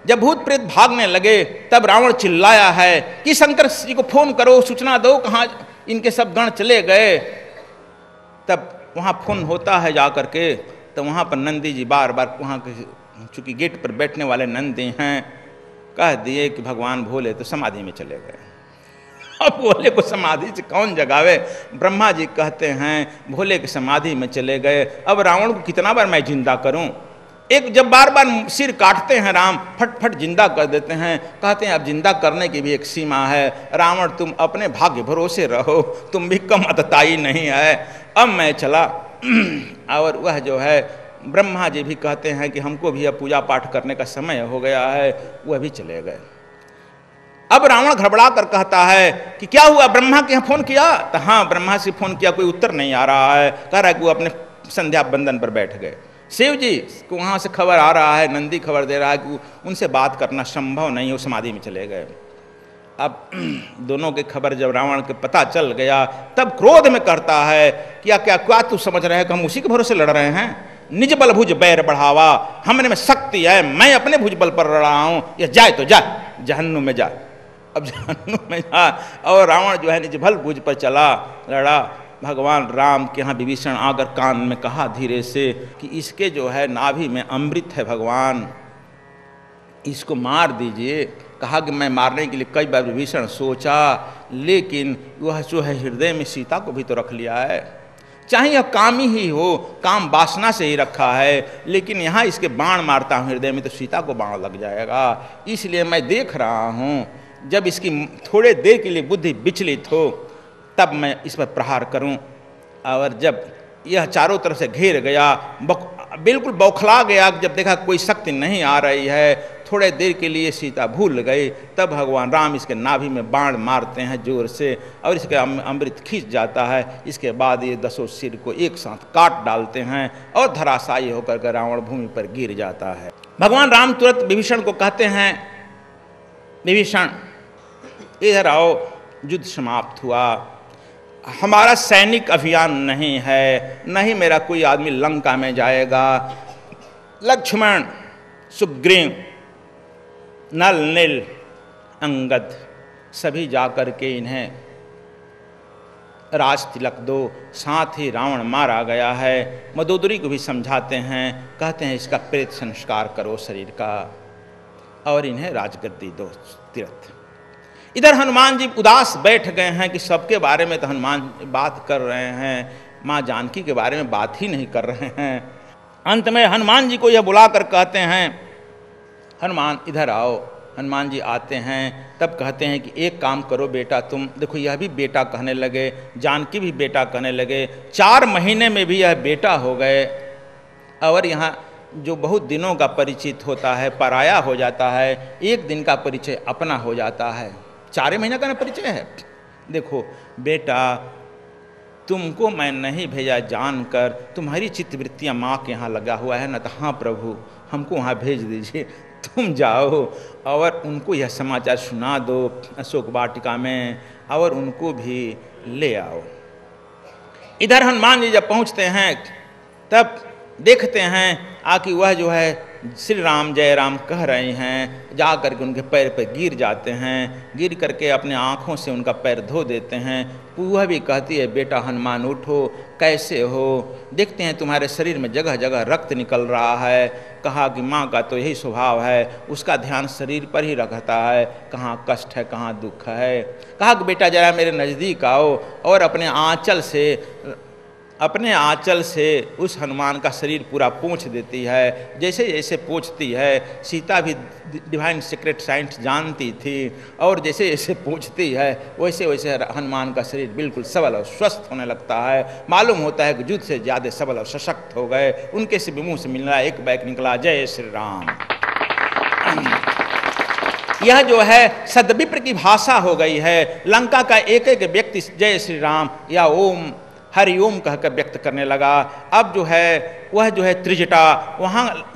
जब भूत प्रेत भागने लगे तब रावण चिल्लाया है कि शंकर जी को फोन करो, सूचना दो कहाँ इनके सब गण चले गए। तब वहाँ फोन होता है जा करके, तो वहाँ पर नंदी जी बार बार वहाँ चूँकि गेट पर बैठने वाले नंदी हैं, कह दिए कि भगवान भोले तो समाधि में चले गए। अब भोले को समाधि से कौन जगावे? ब्रह्मा जी कहते हैं भोले की समाधि में चले गए। अब रावण को कितना बार मैं जिंदा करूं? एक जब बार बार सिर काटते हैं राम, फट फट जिंदा कर देते हैं। कहते हैं अब जिंदा करने की भी एक सीमा है। रावण तुम अपने भाग्य भरोसे रहो, तुम भी कम अतताई नहीं है। अब मैं चला। और वह जो है ब्रह्मा जी भी कहते हैं कि हमको भी अब पूजा पाठ करने का समय हो गया है, वह भी चले गए। अब रावण घबरा कर कहता है कि क्या हुआ, ब्रह्मा के यहाँ फोन किया? तो हाँ, ब्रह्मा से फोन किया, कोई उत्तर नहीं आ रहा है। कह रहा है कि वो अपने संध्या बंदन पर बैठ गए। शिव जी को वहाँ से खबर आ रहा है, नंदी खबर दे रहा है कि उनसे बात करना संभव नहीं, वो समाधि में चले गए। अब दोनों की खबर जब रावण के पता चल गया तब क्रोध में करता है क्या क्या क्या तू समझ रहे हैं कि हम उसी के भरोसे लड़ रहे हैं? निज बल भुज बैर बढ़ावा, हमने में शक्ति है, मैं अपने भुज बल पर लड़ रहा हूँ, या जाए तो जा जहन्नुम में जा। अब जहन्नुम में जा। और रावण जो है निज बल भुज पर चला, लड़ा। भगवान राम के यहाँ विभीषण आकर कान में कहा धीरे से कि इसके जो है नाभि में अमृत है भगवान, इसको मार दीजिए। कहा कि मैं मारने के लिए कई बार विभीषण सोचा, लेकिन वह जो है हृदय में सीता को भी तो रख लिया है। चाहे यह कामी ही हो, काम वासना से ही रखा है, लेकिन यहाँ इसके बाण मारता हूँ हृदय में तो सीता को बाण लग जाएगा। इसलिए मैं देख रहा हूँ जब इसकी थोड़े देर के लिए बुद्धि विचलित हो तब मैं इस पर प्रहार करूं। और जब यह चारों तरफ से घेर गया, बिल्कुल बौखला गया, जब देखा कोई शक्ति नहीं आ रही है, थोड़े देर के लिए सीता भूल गई। तब भगवान राम इसके नाभि में बाण मारते हैं जोर से और इसके अमृत खींच जाता है। इसके बाद ये 10 सिर को एक साथ काट डालते हैं और धराशायी होकर के रावण भूमि पर गिर जाता है। भगवान राम तुरंत विभीषण को कहते हैं, विभीषण इधर आओ, युद्ध समाप्त हुआ, हमारा सैनिक अभियान नहीं है, नहीं मेरा कोई आदमी लंका में जाएगा। लक्ष्मण, सुग्रीव, नल, नील, अंगद सभी जाकर के इन्हें राज तिलक दो। साथ ही रावण मारा गया है। मदोदरी को भी समझाते हैं, कहते हैं इसका प्रेत संस्कार करो शरीर का और इन्हें राजगद्दी दो तीर्थ। इधर हनुमान जी उदास बैठ गए हैं कि सबके बारे में तो हनुमान बात कर रहे हैं, माँ जानकी के बारे में बात ही नहीं कर रहे हैं। अंत में हनुमान जी को यह बुलाकर कहते हैं, हनुमान इधर आओ। हनुमान जी आते हैं, तब कहते हैं कि एक काम करो बेटा, तुम देखो यह भी बेटा कहने लगे, जानकी भी बेटा कहने लगे। 4 महीने में भी यह बेटा हो गए। और यहाँ जो बहुत दिनों का परिचित होता है पराया हो जाता है, एक दिन का परिचय अपना हो जाता है। 4 महीने का ना परिचय है। देखो बेटा, तुमको मैं नहीं भेजा जानकर, तुम्हारी चित्तवृत्तियाँ माँ के यहाँ लगा हुआ है ना, तो हाँ प्रभु हमको वहाँ भेज दीजिए, तुम जाओ और उनको यह समाचार सुना दो अशोक वाटिका में और उनको भी ले आओ। इधर हनुमान जी जब पहुँचते हैं तब देखते हैं आकि वह जो है श्री राम जय राम कह रहे हैं, जा करके उनके पैर पर गिर जाते हैं। गिर करके अपने आँखों से उनका पैर धो देते हैं। वह भी कहती है बेटा हनुमान उठो, कैसे हो? देखते हैं तुम्हारे शरीर में जगह जगह रक्त निकल रहा है। कहा कि माँ का तो यही स्वभाव है, उसका ध्यान शरीर पर ही रखता है, कहाँ कष्ट है कहाँ दुख है। कहा कि बेटा जरा मेरे नज़दीक आओ और अपने आंचल से उस हनुमान का शरीर पूरा पोंछ देती है। जैसे जैसे पोंछती है, सीता भी डिवाइन सीक्रेट साइंस जानती थी, और जैसे जैसे पोंछती है वैसे वैसे हनुमान का शरीर बिल्कुल सबल और स्वस्थ होने लगता है। मालूम होता है कि युद्ध से ज़्यादा सबल और सशक्त हो गए। उनके से मुँह से मिलना एक बैक निकला, जय श्री राम। यह जो है सदविप्र की भाषा हो गई है। लंका का एक एक व्यक्ति जय श्री राम या ओम हरिओम कहकर व्यक्त करने लगा। अब जो है वह जो है त्रिजटा, वहाँ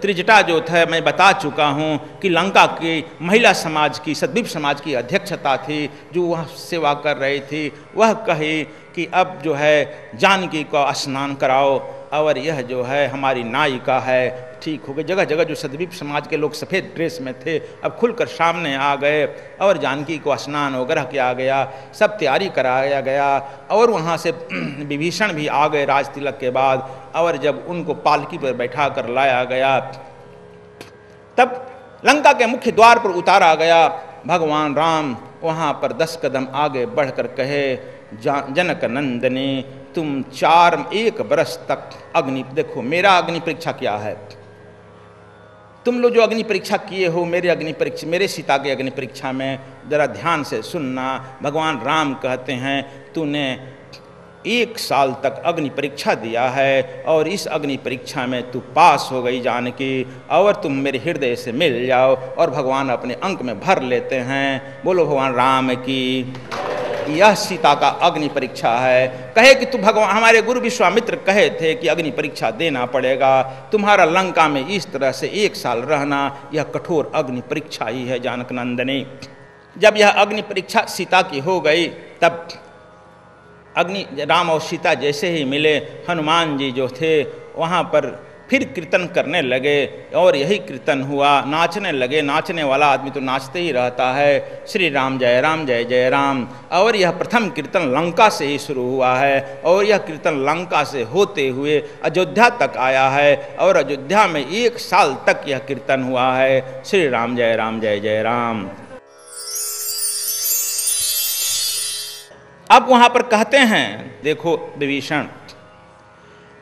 त्रिजटा जो था मैं बता चुका हूँ कि लंका की महिला समाज की, सद्वीप समाज की अध्यक्षता थी जो वह सेवा कर रही थी। वह कही कि अब जो है जानकी को स्नान कराओ और यह जो है हमारी नायिका है। ठीक हो गई। जगह जगह जो सदविप समाज के लोग सफ़ेद ड्रेस में थे अब खुलकर सामने आ गए और जानकी को स्नान वगैरह किया गया, सब तैयारी कराया गया और वहाँ से विभीषण भी आ गए राज तिलक के बाद। और जब उनको पालकी पर बैठा कर लाया गया तब लंका के मुख्य द्वार पर उतारा गया। भगवान राम वहाँ पर 10 कदम आगे बढ़कर कहे, जनक नंदनी तुम 1 बरस तक अग्नि, देखो मेरा अग्नि परीक्षा क्या है, तुम लोग जो अग्नि परीक्षा किए हो मेरे अग्नि परीक्षा, मेरे सीता के अग्नि परीक्षा में जरा ध्यान से सुनना। भगवान राम कहते हैं तूने 1 साल तक अग्नि परीक्षा दिया है और इस अग्नि परीक्षा में तू पास हो गई जानकी, और तुम मेरे हृदय से मिल जाओ। और भगवान अपने अंक में भर लेते हैं। बोलो भगवान राम की। यह सीता का अग्नि परीक्षा है। कहे कि तू भगवान, हमारे गुरु विश्वामित्र कहे थे कि अग्नि परीक्षा देना पड़ेगा, तुम्हारा लंका में इस तरह से 1 साल रहना यह कठोर अग्नि परीक्षा ही है जानक नंदनी। जब यह अग्नि परीक्षा सीता की हो गई तब अग्नि राम और सीता जैसे ही मिले, हनुमान जी जो थे वहाँ पर फिर कीर्तन करने लगे और यही कीर्तन हुआ, नाचने लगे। नाचने वाला आदमी तो नाचते ही रहता है। श्री राम जय जय राम। और यह प्रथम कीर्तन लंका से ही शुरू हुआ है और यह कीर्तन लंका से होते हुए अयोध्या तक आया है और अयोध्या में 1 साल तक यह कीर्तन हुआ है। श्री राम जय जय राम। अब वहाँ पर कहते हैं, देखो विभीषण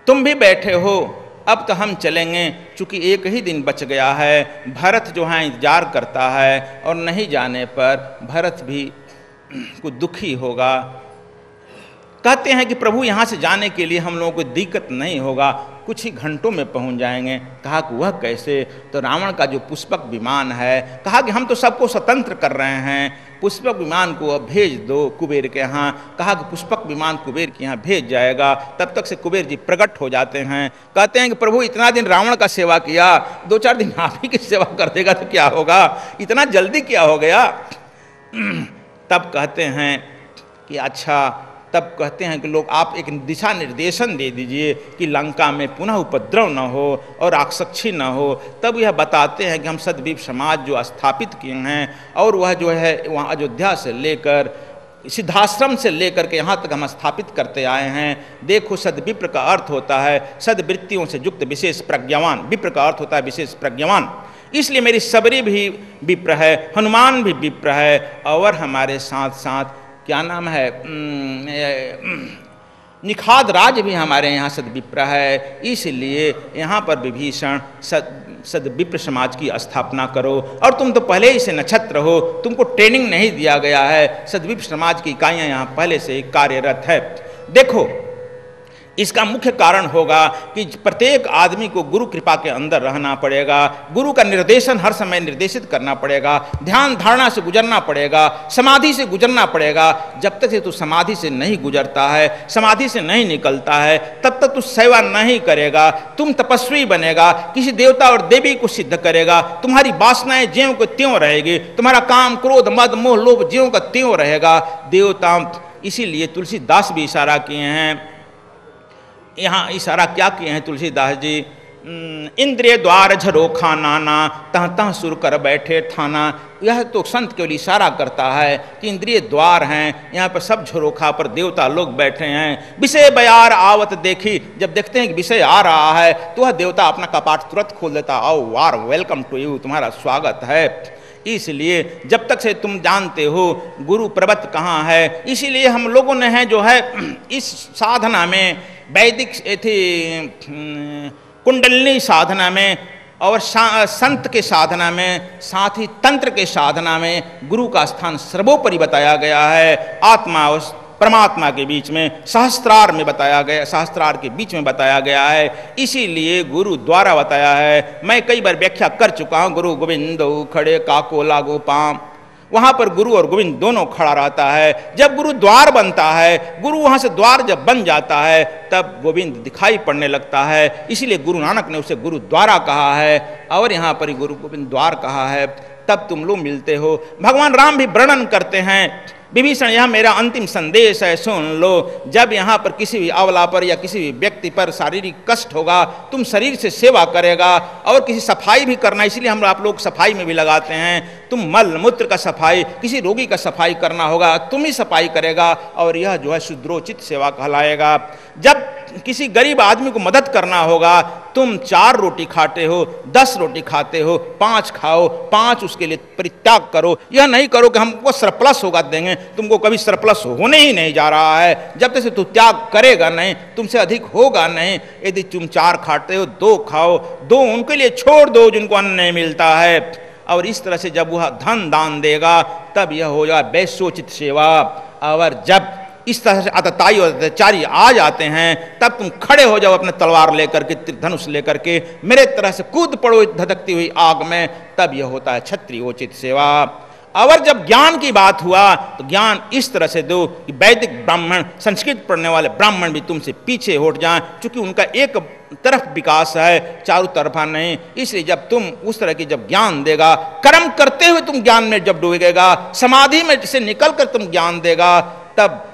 तुम भी बैठे हो, अब तो हम चलेंगे, चूँकि 1 ही दिन बच गया है। भरत जो है इंतजार करता है और नहीं जाने पर भरत भी कुछ दुखी होगा। कहते हैं कि प्रभु यहाँ से जाने के लिए हम लोगों को दिक्कत नहीं होगा, कुछ ही घंटों में पहुँच जाएंगे। कहा कि वह कैसे? तो रावण का जो पुष्पक विमान है, कहा कि हम तो सबको स्वतंत्र कर रहे हैं, पुष्पक विमान को अब भेज दो कुबेर के यहाँ। कहा कि पुष्पक विमान कुबेर के यहाँ भेज जाएगा। तब तक से कुबेर जी प्रकट हो जाते हैं। कहते हैं कि प्रभु इतना दिन रावण का सेवा किया, 2-4 दिन आप ही की सेवा कर देगा तो क्या होगा, इतना जल्दी क्या हो गया? तब कहते हैं कि अच्छा, तब कहते हैं कि लोग आप एक दिशा निर्देशन दे दीजिए कि लंका में पुनः उपद्रव न हो और आक्षक्षी न हो। तब यह बताते हैं कि हम सदविप समाज जो स्थापित किए हैं और वह जो है वहाँ अयोध्या से लेकर सिद्धाश्रम से लेकर के यहाँ तक हम स्थापित करते आए हैं। देखो सदविप्र का अर्थ होता है सदवृत्तियों से युक्त विशेष प्रज्ञावान, विप्र का अर्थ होता है विशेष प्रज्ञावान। इसलिए मेरी सबरी भी विप्र है, हनुमान भी विप्र है और हमारे साथ साथ क्या नाम है, निखाद राज भी हमारे यहाँ सदविप्र है। इसलिए यहाँ पर विभीषण सदविप्र समाज की स्थापना करो। और तुम तो पहले ही से नक्षत्र हो, तुमको ट्रेनिंग नहीं दिया गया है, सदविप्र समाज की इकाइयाँ यहाँ पहले से ही कार्यरत है। देखो इसका मुख्य कारण होगा कि प्रत्येक आदमी को गुरु कृपा के अंदर रहना पड़ेगा, गुरु का निर्देशन हर समय निर्देशित करना पड़ेगा, ध्यान धारणा से गुजरना पड़ेगा, समाधि से गुजरना पड़ेगा। जब तक तू समाधि से नहीं गुजरता है, समाधि से नहीं निकलता है, तब तक तू सेवा नहीं करेगा। तुम तपस्वी बनेगा, किसी देवता और देवी को सिद्ध करेगा, तुम्हारी वासनाएं ज्यों को त्यों रहेगी, तुम्हारा काम क्रोध मद मोह लोभ ज्यों का त्यों रहेगा। देवता, इसीलिए तुलसीदास भी इशारा किए हैं, यहाँ इशारा क्या किए हैं तुलसीदास जी, इंद्रिय द्वार झरोखा नाना, तह तह सुर कर बैठे थाना। यह तो संत केवल इशारा करता है कि इंद्रिय द्वार हैं, यहाँ पर सब झरोखा पर देवता लोग बैठे हैं। विषय बयार आवत देखी, जब देखते हैं कि विषय आ रहा है तो वह देवता अपना कपाट तुरंत खोल देता, आओ वार वेलकम टू यू, तुम्हारा स्वागत है। इसलिए जब तक से तुम जानते हो गुरु पर्वत कहाँ है, इसीलिए हम लोगों ने है जो है इस साधना में वैदिक थी कुंडलिनी साधना में और संत के साधना में, साथ ही तंत्र के साधना में गुरु का स्थान सर्वोपरि बताया गया है। आत्मा और परमात्मा के बीच में सहस्त्रार में बताया गया, सहस्त्रार के बीच में बताया गया है, इसीलिए गुरु द्वारा बताया है। मैं कई बार व्याख्या कर चुका हूँ, गुरु गोविंद खड़े काको लागो पाम, वहाँ पर गुरु और गोविंद दोनों खड़ा रहता है। जब गुरु द्वार बनता है, गुरु वहाँ से द्वार जब बन जाता है तब गोविंद दिखाई पड़ने लगता है, इसीलिए गुरु नानक ने उसे गुरु द्वारा कहा है और यहाँ पर गुरु गोविंद द्वार कहा है। तब तुम लोग मिलते हो। भगवान राम भी वर्णन करते हैं विभीषण, यह मेरा अंतिम संदेश है, सुन लो। जब यहाँ पर किसी भी अबला पर या किसी भी व्यक्ति पर शारीरिक कष्ट होगा, तुम शरीर से सेवा करेगा और किसी सफाई भी करना, इसलिए हम आप लोग सफाई में भी लगाते हैं। तुम मल मूत्र का सफाई, किसी रोगी का सफाई करना होगा, तुम ही सफाई करेगा और यह जो है शुद्रोचित सेवा कहलाएगा। जब किसी गरीब आदमी को मदद करना होगा, तुम 4 रोटी खाते हो, 10 रोटी खाते हो, 5 खाओ, 5 उसके लिए परित्याग करो। यह नहीं करो कि हमको सरप्लस होगा देंगे, तुमको कभी सरप्लस होने ही नहीं जा रहा है। जब तक से तू त्याग करेगा नहीं, तुमसे अधिक होगा नहीं। यदि तुम 4 खाते हो, 2 खाओ, 2 उनके लिए छोड़ दो जिनको अन्न नहीं मिलता है। और इस तरह से जब वह धन दान देगा, तब यह हो जाए वैश्योचित सेवा। और जब इस तरह से अतताई और अत्याचारी आ जाते हैं, तब तुम खड़े हो जाओ अपने तलवार लेकर के, धनुष लेकर के, मेरे तरह से कूद पड़ो धधकती हुई आग में, तब यह होता है क्षत्रियोचित सेवा। और जब ज्ञान की बात हुआ, तो ज्ञान इस तरह से दो कि वैदिक ब्राह्मण, संस्कृत पढ़ने वाले ब्राह्मण भी तुमसे पीछे हट जाएं, क्योंकि उनका एक तरफ विकास है, चारों तरफा नहीं। इसलिए जब तुम उस तरह की जब ज्ञान देगा, कर्म करते हुए तुम ज्ञान में जब डूबेगा, समाधि में से निकल कर तुम ज्ञान देगा, तब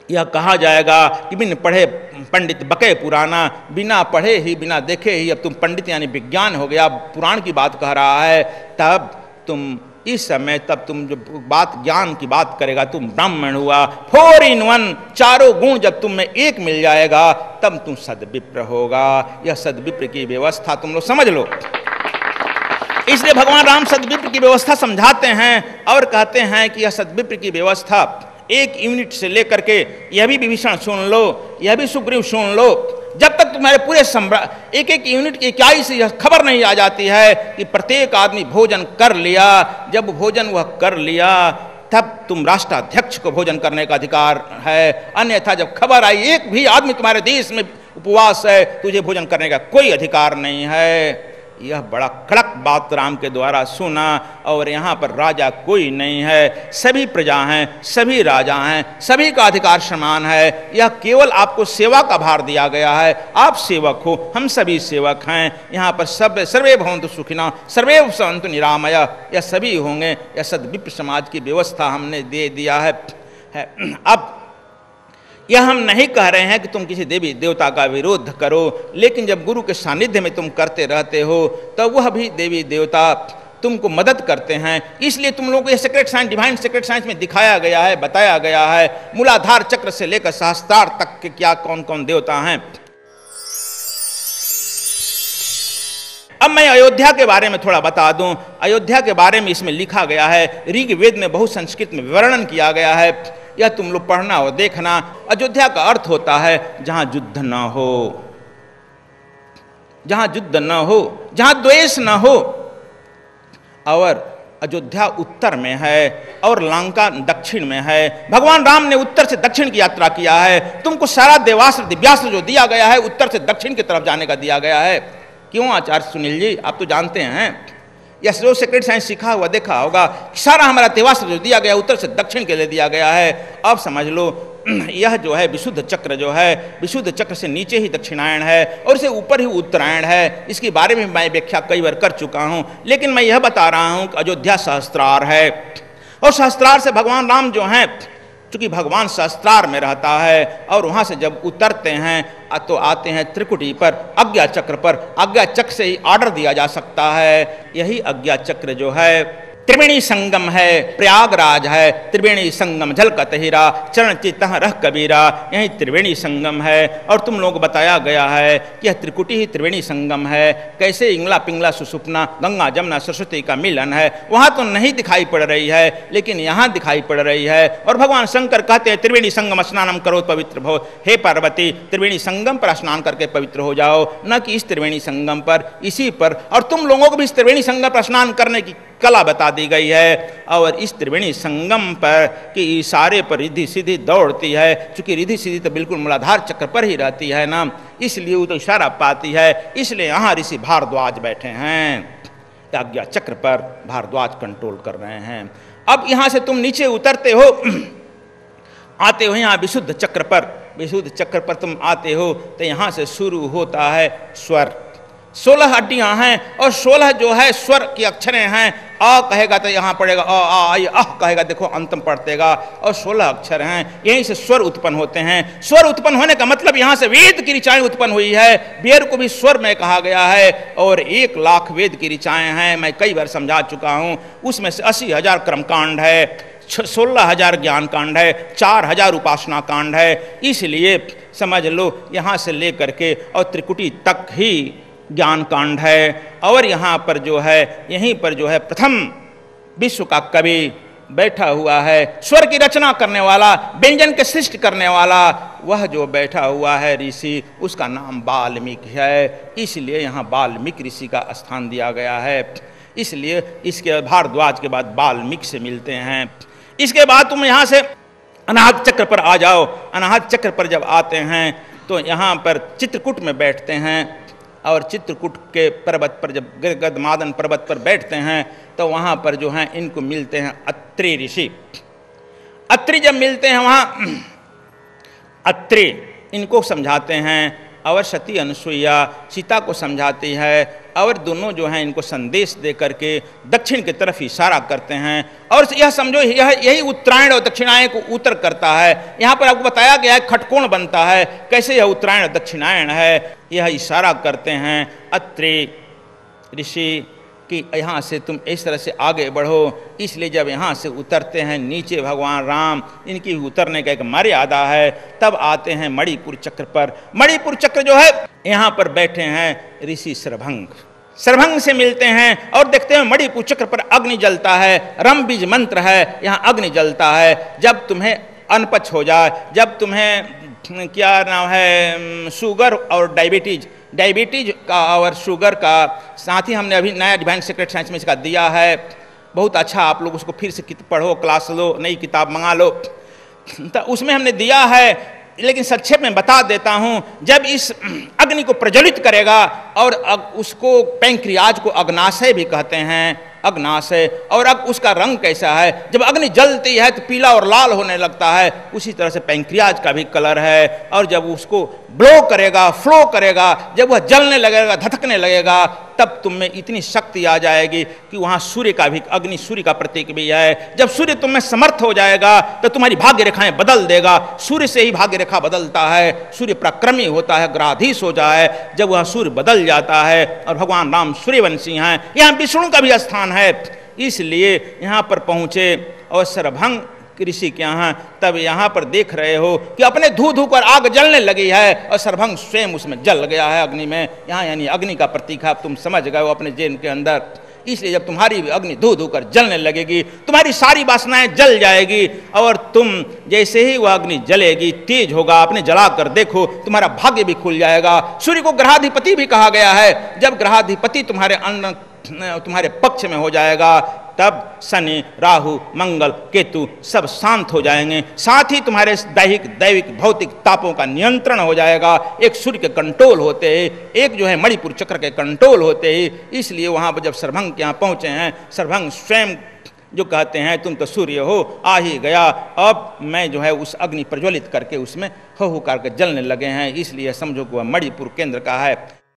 यह कहा जाएगा कि बिन पढ़े पंडित बके पुराना, बिना पढ़े ही बिना देखे ही अब तुम पंडित यानी विज्ञान हो गया, पुराण की बात कह रहा है। तब तुम इस समय, तब तुम जो बात ज्ञान की बात करेगा, तुम ब्राह्मण हुआ। 4 in 1, चारों गुण जब तुम में एक मिल जाएगा, तब तुम सद्विप्र होगा। यह सद्विप्र की व्यवस्था तुम लोग समझ लो। इसलिए भगवान राम सद्विप्र की व्यवस्था समझाते हैं और कहते हैं कि यह सद्विप्र की व्यवस्था 1 यूनिट से लेकर के, यह भी विभीषण सुन लो, यह भी सुग्रीव सुन लो, जब तक तुम्हारे पूरे एक यूनिट की इकाई से यह खबर नहीं आ जाती है कि प्रत्येक आदमी भोजन कर लिया। जब भोजन वह कर लिया, तब तुम राष्ट्राध्यक्ष को भोजन करने का अधिकार है। अन्यथा जब खबर आई एक भी आदमी तुम्हारे देश में उपवास है, तुझे भोजन करने का कोई अधिकार नहीं है। यह बड़ा कड़क बात राम के द्वारा सुना। और यहाँ पर राजा कोई नहीं है, सभी प्रजा हैं, सभी राजा हैं, सभी का अधिकार समान है। यह केवल आपको सेवा का भार दिया गया है, आप सेवक हो, हम सभी सेवक हैं। यहाँ पर सब सर्वे भवन्तु सुखिनः सर्वे सन्तु निरामया, यह सभी होंगे। यह सद्विप्र समाज की व्यवस्था हमने दे दिया है। अब यह हम नहीं कह रहे हैं कि तुम किसी देवी देवता का विरोध करो, लेकिन जब गुरु के सानिध्य में तुम करते रहते हो, तो वह भी देवी देवता तुमको मदद करते हैं। इसलिए तुम लोगों को यह secret science, divine secret science में दिखाया गया है, बताया गया है, मूलाधार चक्र से लेकर सहस्त्रार तक के क्या कौन कौन देवता हैं। अब मैं अयोध्या के बारे में थोड़ा बता दूं। अयोध्या के बारे में इसमें लिखा गया है, ऋग्वेद में बहुत संस्कृत में वर्णन किया गया है, यह तुम लोग पढ़ना और देखना। अयोध्या का अर्थ होता है जहां युद्ध न हो, जहां युद्ध न हो, जहां द्वेष न हो। और अयोध्या उत्तर में है और लंका दक्षिण में है। भगवान राम ने उत्तर से दक्षिण की यात्रा किया है। तुमको सारा देवास्त्र दिव्यास्त्र जो दिया गया है, उत्तर से दक्षिण की तरफ जाने का दिया गया है। क्यों आचार्य सुनील जी, आप तो जानते हैं, यह जो सीक्रेट साइंस सीखा हुआ देखा होगा, सारा हमारा देवास्त्र जो दिया गया उत्तर से दक्षिण के लिए दिया गया है। अब समझ लो, यह जो है विशुद्ध चक्र जो है, विशुद्ध चक्र से नीचे ही दक्षिणायन है और इससे ऊपर ही उत्तरायण है। इसके बारे में मैं व्याख्या कई बार कर चुका हूँ, लेकिन मैं यह बता रहा हूँ कि अयोध्या सहस्त्रार है। और सहस्त्रार से भगवान राम जो हैं, चूंकि भगवान सहस्त्रार में रहता है, और वहाँ से जब उतरते हैं तो आते हैं त्रिकुटी पर, आज्ञा चक्र पर। आज्ञा चक्र से ही ऑर्डर दिया जा सकता है। यही आज्ञा चक्र जो है त्रिवेणी संगम है, प्रयागराज है, त्रिवेणी संगम झलकत हीरा, चरण चित्तः रह कबीरा, यही त्रिवेणी संगम है। और तुम लोग बताया गया है कि यह त्रिकुटी ही त्रिवेणी संगम है। कैसे इंगला पिंगला सुसुपना, गंगा जमुना सरस्वती का मिलन है। वहाँ तो नहीं दिखाई पड़ रही है, लेकिन यहाँ दिखाई पड़ रही है। और भगवान शंकर कहते हैं त्रिवेणी संगम स्नानम करो पवित्र भव। हे पार्वती, त्रिवेणी संगम पर स्नान करके पवित्र हो जाओ, न कि इस त्रिवेणी संगम पर, इसी पर। और तुम लोगों को भी इस त्रिवेणी संगम पर स्नान करने की कला बता दी गई है। और इस त्रिवेणी संगम पर कि इशारे पर रिद्धि सिद्धि दौड़ती है, क्योंकि रिद्धि सिद्धि तो बिल्कुल मूलाधार चक्र पर ही रहती है ना, इसलिए वो तो इशारा पाती है। इसलिए यहाँ ऋषि भारद्वाज बैठे हैं, आज्ञा चक्र पर भारद्वाज कंट्रोल कर रहे हैं। अब यहाँ से तुम नीचे उतरते हो, आते हो यहाँ विशुद्ध चक्र पर। विशुद्ध चक्र पर तुम आते हो तो यहाँ से शुरू होता है स्वर। 16 हड्डियां हैं और 16 जो है स्वर की अक्षरें हैं। आ कहेगा तो यहाँ पड़ेगा अ आ आई, अह कहेगा देखो अंतम पड़तेगा, और 16 अक्षर हैं, यहीं से स्वर उत्पन्न होते हैं। स्वर उत्पन्न होने का मतलब यहाँ से वेद की ऋचाएं उत्पन्न हुई है। वेद को भी स्वर में कहा गया है, और 1 लाख वेद की ऋचाएं हैं, मैं कई बार समझा चुका हूँ। उसमें से 80,000 कर्मकांड है, 16,000 ज्ञान कांड है, 4,000 उपासना कांड है। इसलिए समझ लो यहाँ से लेकर के और त्रिकुटी तक ही ज्ञान कांड है। और यहाँ पर जो है, यहीं पर जो है प्रथम विश्व का कवि बैठा हुआ है, स्वर की रचना करने वाला, व्यंजन के सृष्टि करने वाला, वह जो बैठा हुआ है ऋषि, उसका नाम वाल्मीकि है। इसलिए यहाँ वाल्मीकि ऋषि का स्थान दिया गया है। इसलिए इसके भारद्वाज के बाद वाल्मीकि से मिलते हैं। इसके बाद तुम यहाँ से अनाहत चक्र पर आ जाओ। अनाहत चक्र पर जब आते हैं तो यहाँ पर चित्रकूट में बैठते हैं, और चित्रकूट के पर्वत पर जब गदमादन पर्वत पर बैठते हैं तो वहाँ पर जो हैं इनको मिलते हैं अत्रि ऋषि। अत्रि जब मिलते हैं वहाँ अत्रि इनको समझाते हैं, और सती अनुसुईया सीता को समझाती है, और दोनों जो हैं इनको संदेश दे करके दक्षिण की तरफ इशारा करते हैं। और यह समझो यही उत्तरायण और दक्षिणायन को उत्तर करता है। यहाँ पर आपको बताया गया है खटकोण बनता है, कैसे यह उत्तरायण और दक्षिणायन है, यह इशारा करते हैं अत्रि ऋषि कि यहाँ से तुम इस तरह से आगे बढ़ो। इसलिए जब यहाँ से उतरते हैं नीचे भगवान राम, इनकी उतरने का एक मर्यादा है, तब आते हैं मणिपुर चक्र पर। मणिपुर चक्र जो है यहाँ पर बैठे हैं ऋषि सरभंग। सरभंग से मिलते हैं और देखते हैं मणिपुर चक्र पर अग्नि जलता है, रम बीज मंत्र है, यहाँ अग्नि जलता है। जब तुम्हें अनपच हो जाए, जब तुम्हें क्या नाम है शुगर और डायबिटीज का और शुगर का, साथ ही हमने अभी नया डिवाइन सीक्रेट साइंस में इसका दिया है, बहुत अच्छा, आप लोग उसको फिर से पढ़ो, क्लास लो, नई किताब मंगा लो, तो उसमें हमने दिया है। लेकिन संक्षेप में बता देता हूँ, जब इस अग्नि को प्रज्वलित करेगा, और उसको पैंक्रियाज को अग्नाशय भी कहते हैं, अग्नाशय, और अब उसका रंग कैसा है, जब अग्नि जलती है तो पीला और लाल होने लगता है, उसी तरह से पैंक्रियाज का भी कलर है। और जब उसको ब्लो करेगा, फ्लो करेगा, जब वह जलने लगेगा, धधकने लगेगा, तब तुम में इतनी शक्ति आ जाएगी कि वहाँ सूर्य का भी, अग्नि सूर्य का प्रतीक भी है। जब सूर्य तुम में समर्थ हो जाएगा तो तुम्हारी भाग्य रेखाएं बदल देगा। सूर्य से ही भाग्य रेखा बदलता है, सूर्य पराक्रमी होता है, ग्राधीश हो जाए। जब वह सूर्य बदल जाता है, और भगवान राम सूर्यवंशी हैं, यहाँ विष्णु का भी स्थान है, इसलिए यहाँ पर पहुँचे और सरभंग ऋषि के यहाँ, तब यहाँ पर देख रहे हो कि अपने धू धू कर आग जलने लगी है, और सरभंग स्वयं उसमें जल गया है अग्नि में। यहाँ यानी अग्नि का प्रतीक है, तुम समझ गए हो अपने जेन के अंदर। इसलिए जब तुम्हारी अग्नि धू धू कर जलने लगेगी, तुम्हारी सारी वासनाएं जल जाएगी, और तुम जैसे ही वह अग्नि जलेगी, तेज होगा, अपने जला कर देखो, तुम्हारा भाग्य भी खुल जाएगा। सूर्य को ग्रहाधिपति भी कहा गया है। जब ग्रहाधिपति तुम्हारे पक्ष में हो जाएगा, तब शनि, राहु, मंगल, केतु सब शांत हो जाएंगे। साथ ही तुम्हारे दैविक भौतिक तापों का नियंत्रण हो जाएगा। एक सूर्य के कंट्रोल होते ही, एक जो है मणिपुर चक्र के कंट्रोल होते ही। इसलिए वहाँ पर जब सरभंग के यहाँ पहुँचे हैं, सरभंग स्वयं जो कहते हैं तुम तो सूर्य हो, आ ही गया, अब मैं जो है उस अग्नि प्रज्वलित करके उसमें हो करके जलने लगे हैं। इसलिए समझो कि वह मणिपुर केंद्र का है।